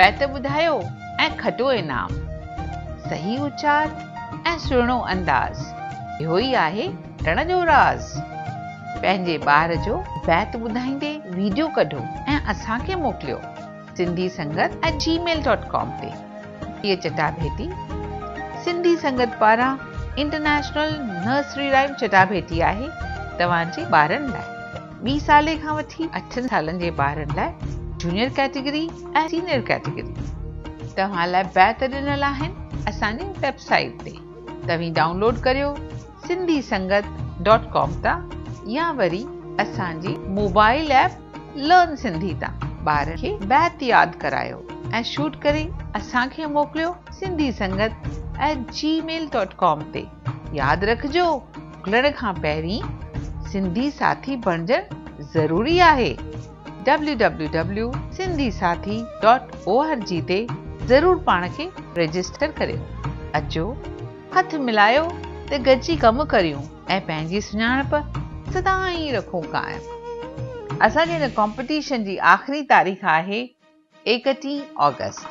बैत ॿुधायो ऐं खटो इनाम। सही उचार ऐं सुहिणो अंदाज़, इहो ई आहे टण जो राज़। पंहिंजे ॿार जो बैत ॿुधाईंदे वीडियो कढो ऐं असांखे मोकिलियो sindhisangat@gmail.com ते। हीअ चटाभेटी सिंधी संगत पारां इंटरनेशनल नर्सरी राइम चटाभेटी आहे तव्हांजे ॿारनि लाइ। 2 साले खां वठी 8 सालनि जे ॿारनि लाइ जूनियर कैटेगरी ऐं सीनियर कैटेगरी। तव्हां लाइ बैत ॾिनल आहिनि असांजी वेबसाइट ते। तव्हीं डाउनलोड करियो sindhisangat.com तां या वरी असांजी मोबाइल ऐप लर्न सिंधी तां। ॿार खे बैत यादि करायो ऐं शूट करे असांखे मोकिलियो sindhisangat@gmail.com ते। यादि रखिजो, मोकिलण खां पहिरीं सिंधी साथी बणजणु ज़रूरी आहे। www.sindhisathi.org ते ज़रूर पाण खे रजिस्टर करियो। अचो हथ मिलायो ते गॾिजी कमु करियूं ऐं पंहिंजी सुञाणप सदाईं रखूं क़ाइमु। असांजे हिन कॉम्पिटिशन जी आख़िरी तारीख़ आहे 31 ऑगस्ट।